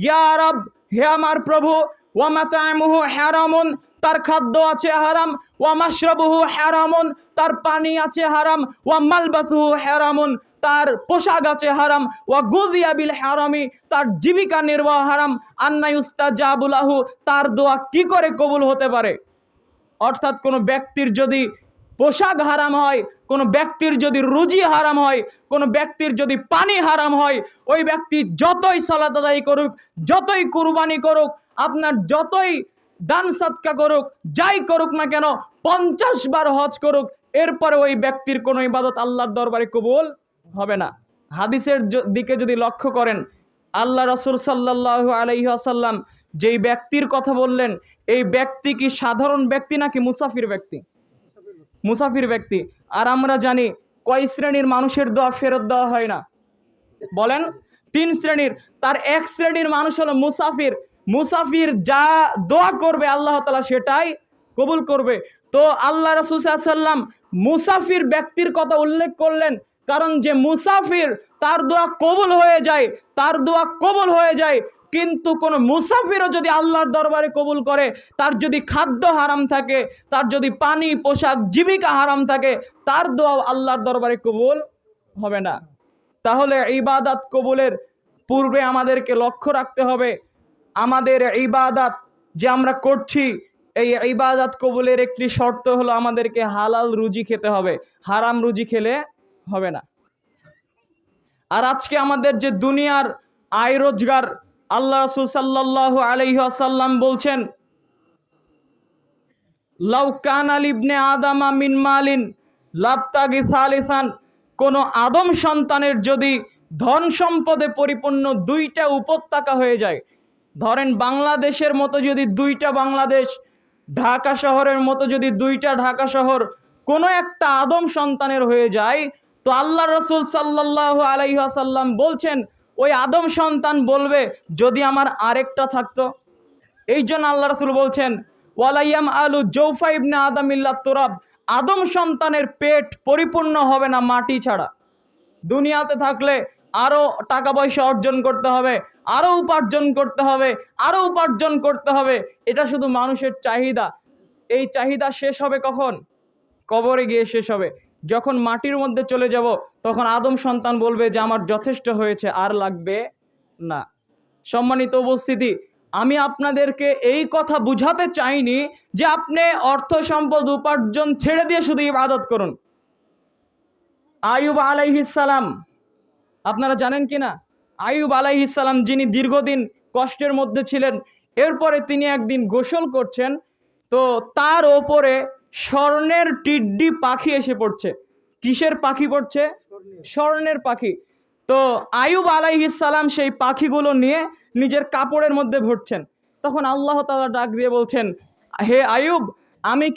ইয়া রব, হে আমার প্রভু, ওয়া মাতামুহু হারামুন, তার খাদ্য আছে হারাম, ওয়া মাশরাবুহু হারামুন, তার পানি আছে হারাম, ওয়া মালবাসুহু হারামুন, তার পোশাক আছে হারাম, ওয়া গুযিয়া বিল হারামি, তার জীবিকা নির্বাহ হারাম, আন্না ইউস্তাজাবু লাহু, তার দোয়া কি করে কবুল হতে পারে? অর্থাৎ কোনো ব্যক্তির যদি পোশাক হারাম হয়, কোনো ব্যক্তির যদি রুজি হারাম হয়, কোনো ব্যক্তির যদি পানি হারাম হয়, ওই ব্যক্তি যতই সালাত আদায় করুক, যতই কুরবানি করুক, আপনার যতই দান সাদকা করুক, যাই করুক না কেন, 50 বার হজ করুক, এরপরে ওই ব্যক্তির কোনো ইবাদত আল্লাহর দরবারে কবুল হবে না। হাদিসের দিকে যদি লক্ষ্য করেন, আল্লাহ রাসূল সাল্লাল্লাহু আলাইহি ওয়াসাল্লাম যেই ব্যক্তির কথা বললেন, এই ব্যক্তি কি সাধারণ ব্যক্তি নাকি মুসাফির ব্যক্তি? মুসাফির ব্যক্তি। আর আমরা জানি কয় শ্রেণীর মানুষের দোয়া ফেরত দেওয়া হয় না? বলেন, 3 শ্রেণীর। তার 1 শ্রেণীর মানুষ হলো মুসাফির। মুসাফির যা দোয়া করবে আল্লাহ তাআলা সেটাই কবুল করবে। তো আল্লাহ রাসূল সাল্লাল্লাহু আলাইহি ওয়াসাল্লাম মুসাফির ব্যক্তির কথা উল্লেখ করলেন, কারণ যে মুসাফির তার দোয়া কবুল হয়ে যায়, তার দোয়া কবুল হয়ে যায়। কিন্তু কোনো মুসাফিরও যদি আল্লাহর দরবারে কবুল করে, তার যদি খাদ্য হারাম থাকে, তার যদি পানি, পোশাক, জীবিকা হারাম থাকে, তার দোয়া আল্লাহর দরবারে কবুল হবে না। তাহলে ইবাদত কবুলের পূর্বে আমাদেরকে লক্ষ্য রাখতে হবে আমাদের ইবাদত যে আমরা করছি, এই ইবাদত কবুলের একটি শর্ত হলো আমাদেরকে হালাল রুজি খেতে হবে, হারাম রুজি খেলে হবে না। আর আজকে আমাদের যে দুনিয়ার আয় রোজগার, আল্লাহ রাসূল সাল্লাল্লাহু আলাইহি ওয়াসাল্লাম বলছেন, লাউ কানা লিবনে আদামা মিন মালিন লাবতাগি সালিসান, কোন আদম সন্তানের যদি ধন সম্পদে পরিপূর্ণ দুইটা উপত্যকা হয়ে যায়, ধরেন বাংলাদেশের মতো যদি দুইটা বাংলাদেশ, ঢাকা শহরের মতো যদি দুইটা ঢাকা শহর কোনো একটা আদম সন্তানের হয়ে যায়, তো আল্লাহ রাসূল সাল্লাল্লাহু আলাইহি ওয়াসাল্লাম বলছেন ওই আদম সন্তান বলবে যদি আমার আরেকটা থাকতো। এই জন্য আল্লাহ রাসূল বলছেন ওয়ালাইয়াম আলু জৌফা ইবনে আদম ইল্লা তুরাব, আদম সন্তানের পেট পরিপূর্ণ হবে না মাটি ছাড়া। দুনিয়াতে থাকলে আরো টাকা পয়সা অর্জন করতে হবে, আরো উপার্জন করতে হবে, আরো উপার্জন করতে হবে, এটা শুধু মানুষের চাহিদা। এই চাহিদা শেষ হবে কখন? কবরে গিয়ে শেষ হবে। যখন মাটির মধ্যে চলে যাব তখন আদম সন্তান বলবে যে আমার যথেষ্ট হয়েছে, আর লাগবে না। সম্মানিত উপস্থিতি, আমি আপনাদেরকে এই কথা বুঝাতে চাইনি যে আপনি অর্থ সম্পদ উপার্জন ছেড়ে দিয়ে শুধু ইবাদত করুন। আইয়ুব আলাইহিস সালাম, আপনারা জানেন কি না? আইয়ুব আলাইহিস সালাম যিনি দীর্ঘদিন কষ্টের মধ্যে ছিলেন, এরপরে তিনি একদিন গোসল করছেন, তো তার ওপরে স্বর্ণের টিড্ডি পাখি এসে পড়ছে। কিসের পাখি পড়ছে? স্বর্ণের পাখি। তো আইয়ুব আলাইহিস সালাম সেই পাখিগুলো নিয়ে নিজের কাপড়ের মধ্যে ভরছেন। তখন আল্লাহ তাআলা ডাক দিয়ে বলছেন, হে আইয়ুব, আমি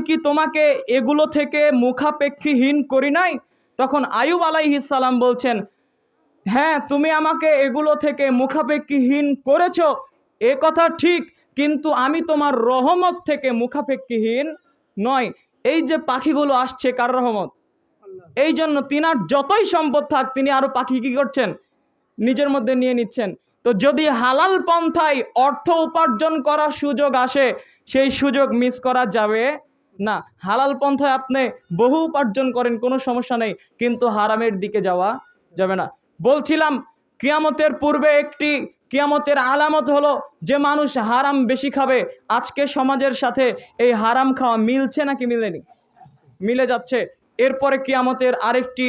কি তোমাকে এগুলো থেকে মুখাপেক্ষীহীন করি নাই? তখন আইয়ুব আলাইহিস সালাম বলছেন, হ্যাঁ, তুমি আমাকে এগুলো থেকে মুখাপেক্ষীহীন করেছো, এ কথা ঠিক, কিন্তু আমি তোমার রহমত থেকে মুখাপেক্ষীহীন নয়। এই যে পাখিগুলো আসছে কার রহমত? এই জন্য তিনার যতই সম্পদ থাক তিনি আরো পাখি কি করছেন? নিজের মধ্যে নিয়ে নিচ্ছেন। তো যদি হালাল পন্থায় অর্থ উপার্জন করার সুযোগ আসে, সেই সুযোগ মিস করা যাবে না। হালাল পন্থায় আপনি বহু উপার্জন করেন, কোনো সমস্যা নেই, কিন্তু হারামের দিকে যাওয়া যাবে না। বলছিলাম কিয়ামতের পূর্বে একটি কিয়ামতের আলামত হলো যে মানুষ হারাম বেশি খাবে। আজকে সমাজের সাথে এই হারাম খাওয়া মিলছে নাকি মিলেনি? মিলে যাচ্ছে। এরপরে কিয়ামতের আরেকটি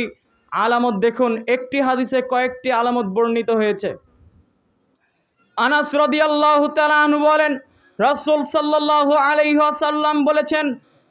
আলামত দেখুন, একটি হাদিসে কয়েকটি আলামত বর্ণিত হয়েছে। আনাস রাদিয়াল্লাহু তাআলা আনহু বলেন, রাসূল সাল্লাল্লাহু আলাইহি ওয়াসাল্লাম বলেছেন,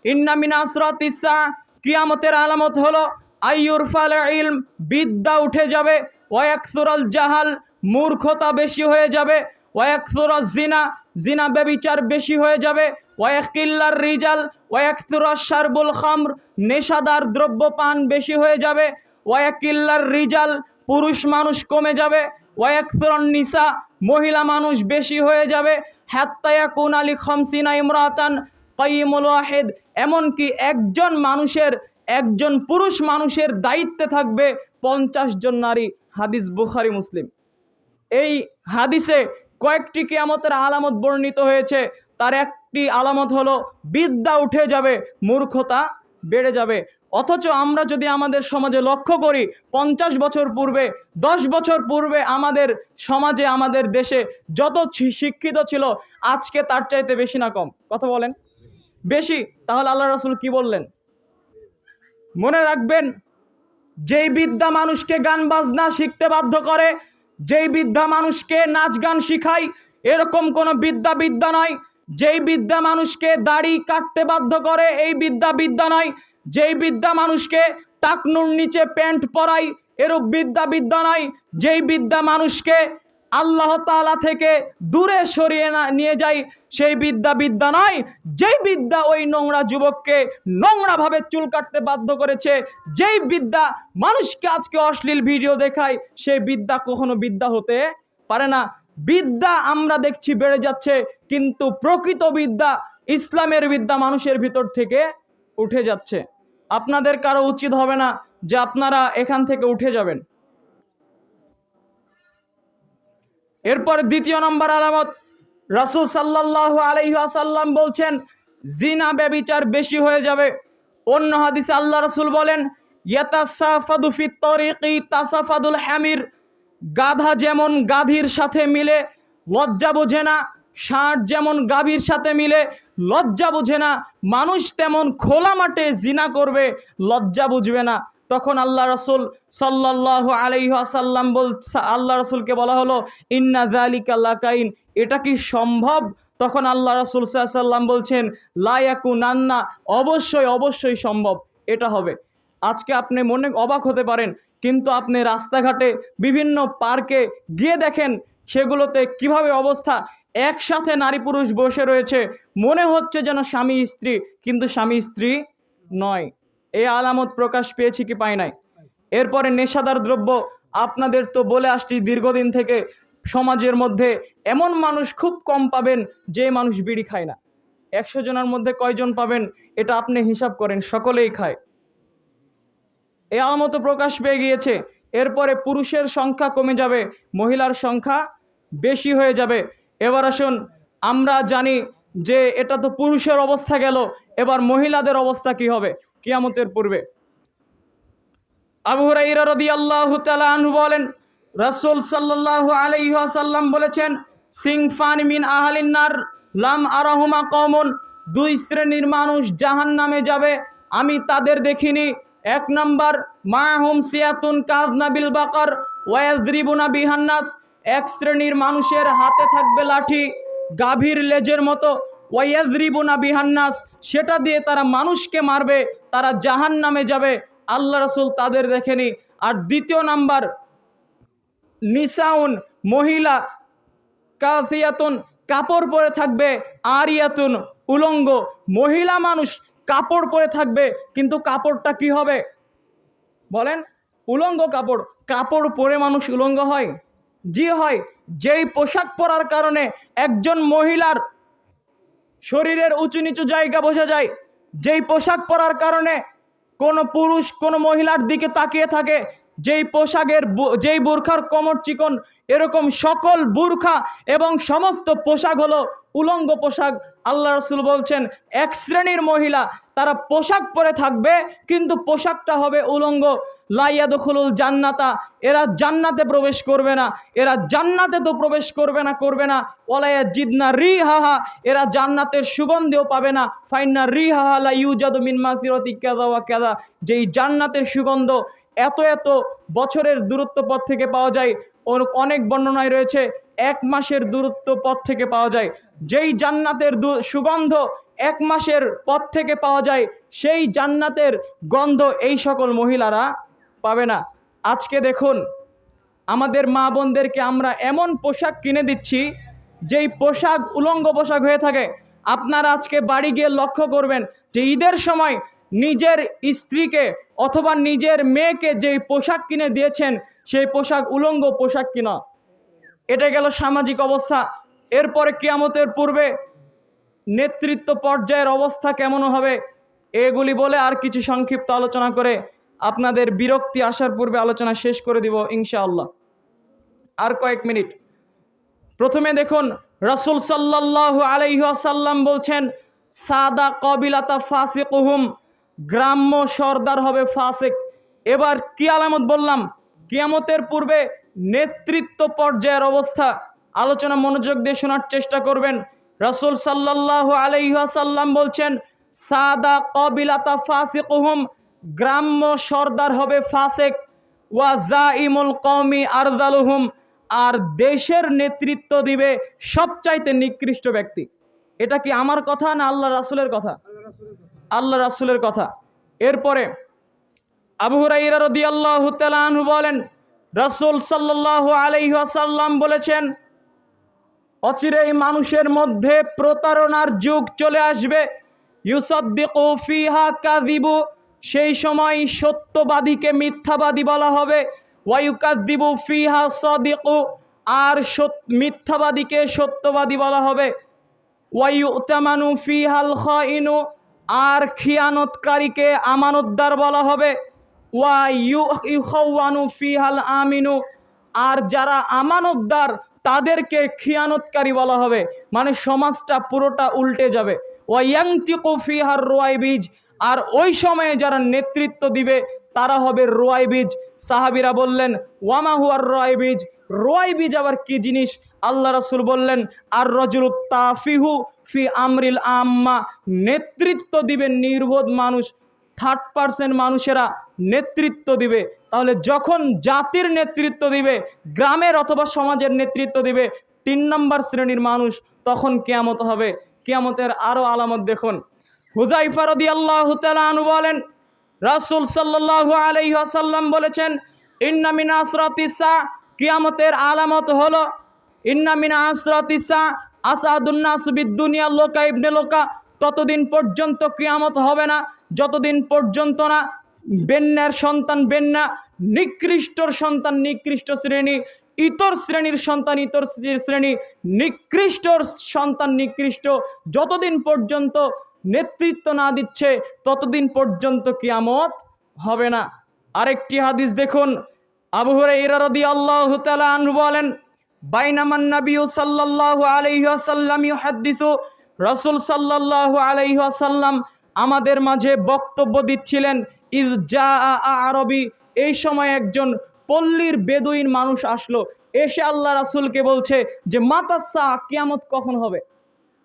ইন্না মিন আসরাতিস সা, কিয়ামতের আলামত হলো আইয়ুরফাল ইলম, বিদ্যা উঠে যাবে, ওয়া ইয়াকসুরাল জাহাল, মূর্খতা বেশি হয়ে যাবে, ওয়া ইয়াকসুরাজ জিনা, জিনা ব্যভিচার বেশি হয়ে যাবে, ওয়া ইয়াকিল্লার রিজাল, ওয়া ইয়াকসুরাশ শারবুল খামর, নেশাদার দ্রব্যপান বেশি হয়ে যাবে, ওয়া ইয়াকিল্লার রিজাল, পুরুষ মানুষ কমে যাবে, ওয়া ইয়াকসুরান নিসা, মহিলা মানুষ বেশি হয়ে যাবে, হাত্তা ইয়াকুন আলি খামসিনা ইমরাতান কাইয়িমুল ওয়াহিদ, এমনকি একজন পুরুষ মানুষের দায়িত্বে থাকবে 50 জন নারী। হাদিস বুখারী মুসলিম। এই হাদিসে কয়েকটি কিয়ামতের আলামত বর্ণিত হয়েছে। তার একটি আলামত হলো বিদ্যা উঠে যাবে, মূর্খতা বেড়ে যাবে। অথচ আমরা যদি আমাদের সমাজে লক্ষ্য করি, 50 বছর পূর্বে, 10 বছর পূর্বে আমাদের সমাজে, আমাদের দেশে যত শিক্ষিত ছিল, আজকে তার চাইতে বেশি না কম? কথা বলেন, বেশি। তাহলে আল্লাহ রাসূল কি বললেন? মনে রাখবেন, যেই বিদ্যা মানুষকে গান বাজনা শিখতে বাধ্য করে, যেই বিদ্যা মানুষকে নাচ গান শিখায়, এরকম কোনো বিদ্যা নয়। যেই বিদ্যা মানুষকে দাড়ি কাটতে বাধ্য করে, এই বিদ্যা নয়। যেই বিদ্যা মানুষকে টাকনুর নিচে প্যান্ট পরায়, এরূপ বিদ্যা নয়। যেই বিদ্যা মানুষকে আল্লাহ তাআলা থেকে দূরে সরিয়ে নিয়ে যায়, সেই বিদ্যা নয়। যেই বিদ্যা ওই নোংরা যুবককে নোংরাভাবে চুল কাটতে বাধ্য করেছে, যেই বিদ্যা মানুষকে আজকে অশ্লীল ভিডিও দেখায়, সেই বিদ্যা কখনো বিদ্যা হতে পারে না। বিদ্যা আমরা দেখছি বেড়ে যাচ্ছে, কিন্তু প্রকৃত বিদ্যা, ইসলামের বিদ্যা মানুষের ভিতর থেকে উঠে যাচ্ছে। আপনাদের কারো উচিত হবে না যে আপনারা এখান থেকে উঠে যাবেন। এরপর দ্বিতীয় নম্বর আলামত, রাসূল সাল্লাল্লাহু আলাইহি ওয়াসাল্লাম বলছেন জিনা ব্যভিচার বেশি হয়ে যাবে। অন্য হাদিসে আল্লাহ রাসূল বলেন, ইয়াতাসাফাদু ফিত তরিকি তাসাফাদুল হামির, গাধা যেমন গাধীর সাথে মিলে, লজ্জা বোঝে না। ষাঁড় যেমন গাভীর সাথে মিলে লজ্জা বোঝে না, মানুষ তেমন খোলা মাঠে জিনা করবে, লজ্জা বুঝবে না। তখন আল্লাহ রাসূল সাল্লাল্লাহু আলাইহি ওয়াসাল্লাম আল্লাহ রাসূলকে বলা হলো, ইন্না যালিকা লাকাইন, এটা কি সম্ভব? তখন আল্লাহ রাসূল সাল্লাল্লাহু আলাইহি ওয়াসাল্লাম বলছেন, লা ইয়াকুনান্না, অবশ্যই অবশ্যই সম্ভব, এটা হবে। আজকে আপনি মনে অবাক হতে পারেন, কিন্তু আপনি রাস্তাঘাটে বিভিন্ন পার্কে গিয়ে দেখেন সেগুলোতে কিভাবে অবস্থা, একসাথে নারী পুরুষ বসে রয়েছে, মনে হচ্ছে যেন স্বামী স্ত্রী, কিন্তু স্বামী স্ত্রী নয়। এই আলামত প্রকাশ পেয়েছি কি পাই নাই? এরপরে নেশাদার দ্রব্য, আপনাদের তো বলে আসছি দীর্ঘদিন থেকে, সমাজের মধ্যে এমন মানুষ খুব কম পাবেন যে মানুষ বিড়ি খায় না। 100 জনের মধ্যে কয়জন পাবেন এটা আপনি হিসাব করেন, সকলেই খায়। এই আলামত প্রকাশ পেয়ে গিয়েছে। এরপরে পুরুষের সংখ্যা কমে যাবে, মহিলার সংখ্যা বেশি হয়ে যাবে। এবার আসুন, আমরা জানি যে এটা তো পুরুষের অবস্থা গেল, এবার মহিলাদের অবস্থা কি হবে কিয়ামতের পূর্বে? আবু হুরায়রা রাদিয়াল্লাহু তাআলা আনহু বলেন, রাসূল সাল্লাল্লাহু আলাইহি ওয়াসাল্লাম বলেছেন, সিনফান মিন আহলিন নার লাম আরাহুমা কওমুন, দুই শ্রেণীর মানুষ জাহান্নামে যাবে, আমি তাদের দেখিনি। 1 নাম্বার, মাহুম সিয়াতুন কাযনাবিল বাকার ওয়া ইয়াযরিবুনা বিহান নাস, এক শ্রেণীর মানুষের হাতে থাকবে লাঠি গাভীর লেজের মতো, ওয়া ইয়াযরিবুনা বিহান নাস, সেটা দিয়ে তারা মানুষকে মারবে, তারা জাহান্নামে যাবে, আল্লাহ রাসূল তাদের দেখেনি। আর 2 নাম্বার, নিসাউন, মহিলা, কাসিয়াতুন, কাপড় পরে থাকবে, আরিয়াতুন, উলঙ্গ, মহিলা মানুষ কাপড় পরে থাকবে, কিন্তু কাপড়টা কি হবে বলেন? উলঙ্গ কাপড়। কাপড় পরে মানুষ উলঙ্গ হয়? জি হয়। যেই পোশাক পরার কারণে একজন মহিলার শরীরের উঁচু নিচু জায়গা বোঝা যায়, যেই পোশাক পরার কারণে কোনো পুরুষ কোনো মহিলার দিকে তাকিয়ে থাকে, যেই পোশাকের যেই বোরখার কোমর চিকন, এরকম সকল বোরখা এবং সমস্ত পোশাক হলো উলঙ্গ পোশাক। আল্লাহ রাসূল বলছেন, এক শ্রেণীর মহিলা তারা পোশাক পরে থাকবে কিন্তু পোশাকটা হবে উলঙ্গ। লা ইয়াদখুলুল জান্নাতা, এরা জান্নাতে প্রবেশ করবে না। এরা জান্নাতে তো প্রবেশ করবে না ওয়ালা ইয়াজিদনা রিহাহা, এরা জান্নাতের সুগন্ধেও পাবে না। ফাইন্না রিহাহা লা ইউজাদু মিন মাসিরাতি কাযা ওয়া কাযা, যেই জান্নাতের সুগন্ধ এত এত বছরের দূরত্ব পথ থেকে পাওয়া যায়। অনেক বর্ণনায় রয়েছে 1 মাসের দূরত্ব পথ থেকে পাওয়া যায়। যেই জান্নাতের সুগন্ধ 1 মাসের পথ থেকে পাওয়া যায়, সেই জান্নাতের গন্ধ এই সকল মহিলারা পাবে না। আজকে দেখুন, আমাদের মা বোনদেরকে আমরা এমন পোশাক কিনে দিচ্ছি, যেই পোশাক উলঙ্গ পোশাক হয়ে থাকে। আপনারা আজকে বাড়ি গিয়ে লক্ষ্য করবেন যে ঈদের সময় নিজের স্ত্রীকে অথবা নিজের মেয়েকে যেই পোশাক কিনে দিয়েছেন, সেই পোশাক উলঙ্গ পোশাক কিনা। এটা গেল সামাজিক অবস্থা। এরপরে কিয়ামতের পূর্বে নেতৃত্ব পর্যায়ের অবস্থা কেমন হবে, এগুলি বলে আর কিছু সংক্ষিপ্ত আলোচনা করে আপনাদের বিরক্তি আসার পূর্বে আলোচনা শেষ করে দিব ইনশাআল্লাহ। আর কয়েক মিনিট। প্রথমে দেখুন, রাসূল সাল্লাল্লাহু আলাইহি ওয়াসাল্লাম বলছেন, সাদা কবিলাতা ফাসিকুহুম, গ্রাম্য সর্দার হবে ফাসিক। এবার কি আলামত বললাম? কিয়ামতের পূর্বে নেতৃত্ব পর্যায়ের অবস্থা। আলোচনা মনোযোগ দিয়ে শোনার চেষ্টা করবেন। রাসূল সাল্লাল্লাহু আলাইহি ওয়াসাল্লাম বলছেন, সাদা কবিলাতা ফাসিকুহুম, গ্রাম্য সর্দার হবে ফাসিক, ওয়া জাইমুল কওমি আরযালুহুম, আর দেশের নেতৃত্ব দিবে সবচাইতে নিকৃষ্ট ব্যক্তি। এটা কি আমার কথা না আল্লাহ রাসূলের কথা? আল্লাহ রাসূলের কথা। এরপরে আবু হুরায়রা রাদিয়াল্লাহু তাআলা আনহু বলেন, রাসূল সাল্লাল্লাহু আলাইহি ওয়াসাল্লাম বলেছেন, অচিরেই মানুষের মধ্যে প্রতারণার যুগ চলে আসবে। ইউসাদ্দিকু ফিহা কাযিবু, সেই সময় সত্যবাদীকে মিথ্যাবাদী বলা হবে। ওয়া ইউকাযযিবু ফিহা সাদিকু, আর মিথ্যাবাদীকে সত্যবাদী বলা হবে। ওয়া ইউতামানু ফিহাল খাইনু, আর খিয়ানতকারীকে আমানতদার বলা হবে। ওয়া ইউখাওয়ানু ফিহাল আমিনু, আর যারা আমানতদার তাদেরকে খিয়ানতকারী বলা হবে। মানে সমাজটা পুরোটা উল্টে যাবে। ওয়া ইয়ানতিকু ফিহার রুয়াইবিজ, আর ওই সময়ে যারা নেতৃত্ব দিবে তারা হবে রুয়াইবিজ। সাহাবীরা বললেন, ওয়ামা হুয়ার রুয়াইবিজ, রুয়াইবিজ আবার কি জিনিস? আল্লাহ রাসূল বললেন, আর রাজুলু তাফিহু ফি আমরিল আম্মা, নেতৃত্ব দিবে নির্বোধ মানুষ, 3% মানুষেরা নেতৃত্ব দিবে। তাহলে যখন জাতির নেতৃত্ব দিবে, গ্রামের অথবা সমাজের নেতৃত্ব দিবে 3 নম্বর শ্রেণীর মানুষ, তখন কিয়ামত হবে। কিয়ামতের আরো আলামত দেখুন। হুযায়ফা রাদিয়াল্লাহু তাআলা আনহু বলেন, রাসূল সাল্লাল্লাহু আলাইহি ওয়াসাল্লাম বলেছেন, ইন্না মিন আসরাতিস সা, কিয়ামতের আলামত হলো, ইন্না মিন আসরাতিস সা আসাদুন নাস বিদ-দুনিয়া লোকা ইবনে লোকা, ততদিন পর্যন্ত কিয়ামত হবে না যতদিন পর্যন্ত না বেন্যার সন্তান বেন্যা, নিকৃষ্টর সন্তান নিকৃষ্ট শ্রেণী, ইতর শ্রেণীর সন্তান ইতর শ্রেণী, নিকৃষ্টর সন্তান নিকৃষ্ট, যতদিন পর্যন্ত নেতৃত্ব না দিচ্ছে ততদিন পর্যন্ত কিয়ামত হবে না। আরেকটি হাদিস দেখুন, আবু হুরায়রা রাদিয়াল্লাহু তাআলা আনহু বলেন, বাইনামান নবী সাল্লাল্লাহু আলাইহি ওয়াসাল্লাম ইউহাদ্দিসু, রাসূল সাল্লাল্লাহু আলাইহি ওয়াসাল্লাম আমাদের মাঝে বক্তব্য দিচ্ছিলেন, ইয জাআ আরবি, এই সময় একজন পল্লীর বেদুইন মানুষ আসলো, এসে আল্লাহ রাসূলকে বলছে যে মাতাসা, কিয়ামত কখন হবে?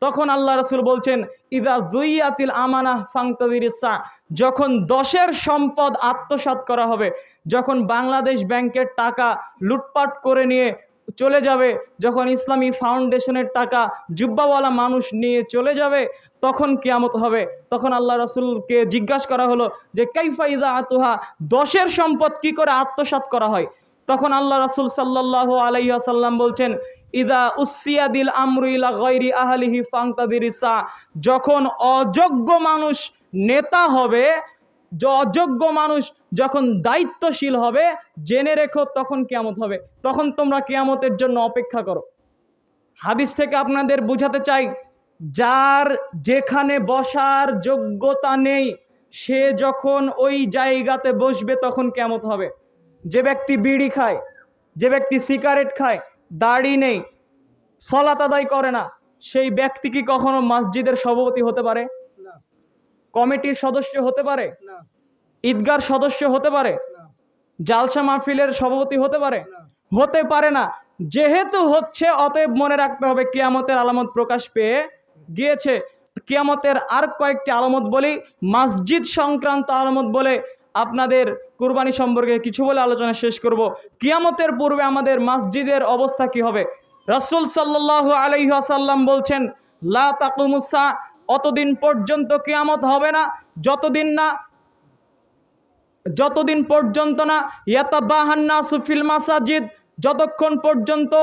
তখন আল্লাহ রাসূল বলছেন, ইযা যুইয়াতিল আমানাহ ফান্তাযিরিস সা, যখন 10-এর সম্পদ আত্মসাৎ করা হবে, যখন বাংলাদেশ ব্যাংকের টাকা লুটপাট করে নিয়ে চলে যাবে, যখন ইসলামী ফাউন্ডেশনের টাকা জুব্বাওয়ালা মানুষ নিয়ে চলে যাবে, তখন কিয়ামত হবে। তখন আল্লাহ রাসূলকে জিজ্ঞাসা করা হলো যে কাইফা ইযা আতুহা, 10-এর সম্পদ কি করে আত্মসাৎ করা হয়? তখন আল্লাহ রাসূল সাল্লাল্লাহু আলাইহি ওয়াসাল্লাম বলছেন, ইদা উসিয়াদিল আমরু ইলা গায়রি আহলিহি ফান্তাযিরিস সা, যখন অযোগ্য মানুষ নেতা হবে, অযোগ্য মানুষ যখন দায়িত্বশীল হবে, জেনে রেখো তখন কিয়ামত হবে, তখন তোমরা কিয়ামতের জন্য অপেক্ষা করো। হাদিস থেকে আপনাদের বুঝাতে চাই, যার যেখানে বসার যোগ্যতা নেই সে যখন ওই জায়গাতে বসবে তখন কিয়ামত হবে। যে ব্যক্তি বিড়ি খায়, যে ব্যক্তি সিগারেট খায়, দাড়ি নেই, সালাত আদায় করে না, সেই ব্যক্তি কি কখনো মসজিদের সভাপতি হতে পারে? না। কমিটির সদস্য হতে পারে? না। ঈদগার সদস্য হতে পারে? না। জালসা মাহফিলের সভাপতি হতে পারে? না। হতে পারে না। যেহেতু হচ্ছে, অতএব মনে রাখতে হবে কিয়ামতের আলামত প্রকাশ পেয়ে গিয়েছে। কিয়ামতের আর কয়েকটি আলামত বলি, মসজিদ সংক্রান্ত আলামত বলে আপনাদের কুরবানি সম্পর্কে কিছু বলে আলোচনা শেষ করব। কিয়ামতের পূর্বে আমাদের মসজিদের অবস্থা কি হবে? রাসূল সাল্লাল্লাহু আলাইহি ওয়াসাল্লাম বলছেন, লা তাকুমুস সা, অতদিন পর্যন্ত কিয়ামত হবে না যতদিন পর্যন্ত না ইয়াতাবাহান নাসু ফিল মাসাজিদ, যতক্ষণ পর্যন্ত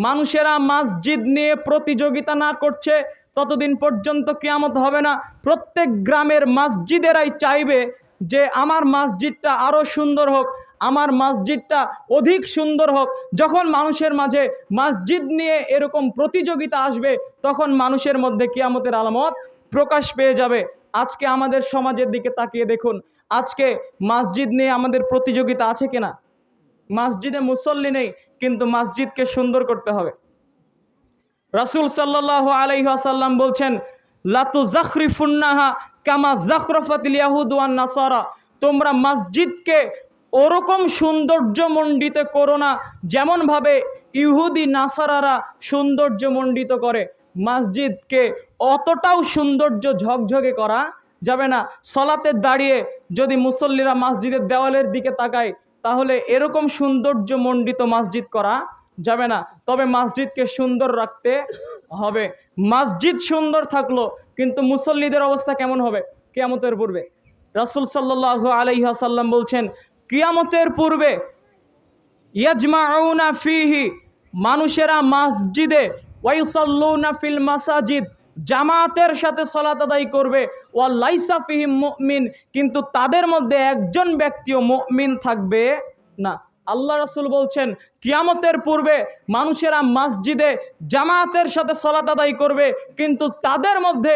মানুষেরা মসজিদ নিয়ে প্রতিযোগিতা না করছে ততদিন পর্যন্ত কিয়ামত হবে না। প্রত্যেক গ্রামের মসজিদেরাই চাইবে যে আমার মসজিদটা আরও সুন্দর হোক, আমার মসজিদটা অধিক সুন্দর হোক। যখন মানুষের মাঝে মসজিদ নিয়ে এরকম প্রতিযোগিতা আসবে তখন মানুষের মধ্যে কিয়ামতের আলামত প্রকাশ পেয়ে যাবে। আজকে আমাদের সমাজের দিকে তাকিয়ে দেখুন, আজকে মসজিদ নিয়ে আমাদের প্রতিযোগিতা আছে কিনা? মসজিদে মুসল্লি নেই, কিন্তু মসজিদকে সুন্দর করতে হবে। রাসূল সাল্লাল্লাহু আলাইহি ওয়াসাল্লাম বলছেন, লাতু যাখরিফুন্নাহা কামা যাখরাফাতিল ইয়াহুদ ওয়ান নাসারা, তোমরা মসজিদকে ওরকম সৌন্দর্যমণ্ডিত করো না যেমনভাবে ইহুদি নাসারারা সৌন্দর্যমণ্ডিত করে। মসজিদকে অতটাও সৌন্দর্য ঝকঝকে করা যাবে না। সালাতে দাঁড়িয়ে যদি মুসল্লিরা মসজিদের দেওয়ালের দিকে তাকায় তাহলে এরকম সৌন্দর্যমণ্ডিত মসজিদ করা যাবে না। তবে মসজিদকে সুন্দর রাখতে হবে। মসজিদ সুন্দর থাকলো কিন্তু মুসল্লিদের অবস্থা কেমন হবে কিয়ামতের পূর্বে? রাসূল সাল্লাল্লাহু আলাইহি ওয়াসাল্লাম বলছেন, কিয়ামতের পূর্বে ইয়াজমাউনা ফিহি, মানুষেরা মসজিদে, ওয়ায়ুসাল্লুনা ফিল মাসাজিদ, জামাতের সাথে সালাত আদায় করবে, ওয়া লাইসা ফিহিম মুমিন, কিন্তু তাদের মধ্যে একজন ব্যক্তিও মুমিন থাকবে না। আল্লাহ রাসূল বলছেন, কিয়ামতের পূর্বে মানুষেরা মসজিদে জামাতের সাথে সালাত আদায় করবে কিন্তু তাদের মধ্যে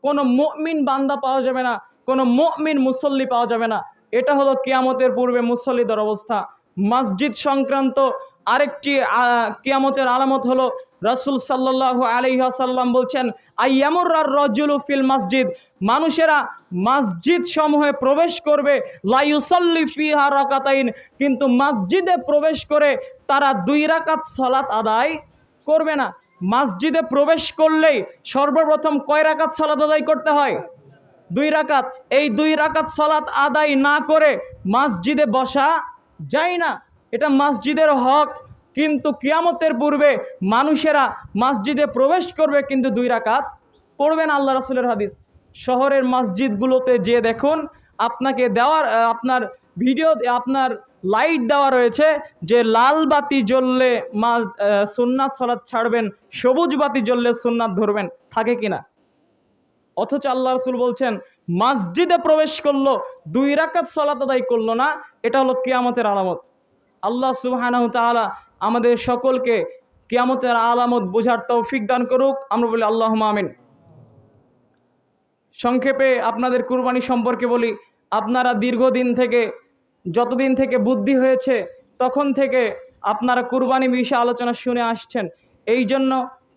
কোনো মুমিন বান্দা পাওয়া যাবে না, কোনো মুমিন মুসল্লি পাওয়া যাবে না। এটা হলো কিয়ামতের পূর্বে মুসল্লিদের অবস্থা। মসজিদ সংক্রান্ত আরেকটি কিয়ামতের আলামত হলো, রাসূল সাল্লাল্লাহু আলাইহি ওয়াসাল্লাম বলছেন, আইয়ামুর রাজুলু ফিল মসজিদ, মানুষেরা মসজিদ সমূহে প্রবেশ করবে, লা ইউসাল্লি ফিহা রাকাতাইন, কিন্তু মসজিদে প্রবেশ করে তারা 2 রাকাত সালাত আদায় করবে না। মসজিদে প্রবেশ করলেই সর্বপ্রথম কয় রাকাত সালাত আদায় করতে হয়? 2 রাকাত। এই 2 রাকাত সালাত আদায় না করে মসজিদে বসা যায় না। এটা মসজিদের হক। কিন্তু কিয়ামতের পূর্বে মানুষেরা মসজিদে প্রবেশ করবে কিন্তু 2 রাকাত পড়বে না। আল্লাহ রাসূলের হাদিস। শহরের মসজিদগুলোতে যে দেখুন, আপনাকে দেওয়ার আপনার ভিডিও আপনার লাইট দেওয়া রয়েছে যে লাল বাতি জ্বললে সুন্নাত সালাত ছাড়বেন, সবুজ বাতি জ্বললে সুন্নাত ধরবেন, থাকে কিনা? অথচ আল্লাহ রাসূল বলছেন মসজিদে প্রবেশ করলো 2 রাকাত সালাত আদায় করলো না, এটা হলো কিয়ামতের আলামত। আল্লাহ সুবহানাহু তাআলা আমাদের সকলকে কিয়ামতের আলামত বোঝার তৌফিক দান করুক। আমরা বলি আল্লাহুম্মা আমিন। সংক্ষেপে আপনাদের কুরবানি সম্পর্কে বলি। আপনারা দীর্ঘদিন থেকে, যতদিন থেকে বুদ্ধি হয়েছে তখন থেকে আপনারা কুরবানি বিষয়ে আলোচনা শুনে আসছেন। এই জন্য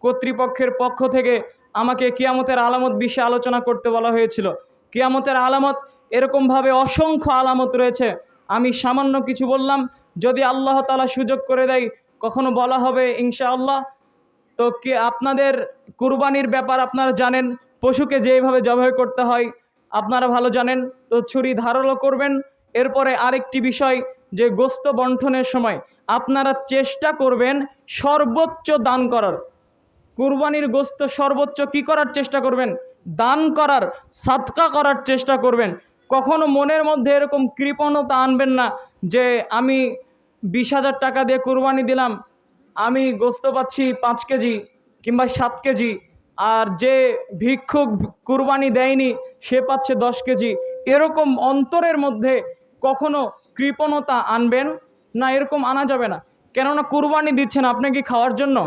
কর্তৃপক্ষের পক্ষ থেকে আমাকে কিয়ামতের আলামত বিষয়ে আলোচনা করতে বলা হয়েছিল। কিয়ামতের আলামত এরকমভাবে অসংখ্য আলামত রয়েছে। আমি সামান্য কিছু বললাম, যদি আল্লাহ তাআলা সুযোগ করে দেয় কখনো বলা হবে ইনশাআল্লাহ। তো কি আপনাদের কুরবানির ব্যাপার আপনারা জানেন, পশুকে যেভাবে জবাই করতে হয় আপনারা ভালো জানেন। তো ছুরি ধারালো করবেন। এরপরে আরেকটি বিষয়, যে গোশত বন্টনের সময় আপনারা চেষ্টা করবেন সর্বোচ্চ দান করার। কুরবানির গোশত সর্বোচ্চ কি করার চেষ্টা করবেন? দান করার, সাদকা করার চেষ্টা করবেন। কখনো মনের মধ্যে এরকম কৃপণতা আনবেন না যে আমি 20,000 টাকা দিয়ে কুরবানি দিলাম, আমি গোশত পাচ্ছি 5 কেজি কিংবা 7 কেজি, আর যে ভিক্ষুক কুরবানি দেয়নি সে পাচ্ছে 10 কেজি। এরকম অন্তরের মধ্যে কখনো কৃপণতা আনবেন না, এরকম আনা যাবে না। কেননা কুরবানি দিচ্ছেন আপনি কি খাওয়ার জন্য?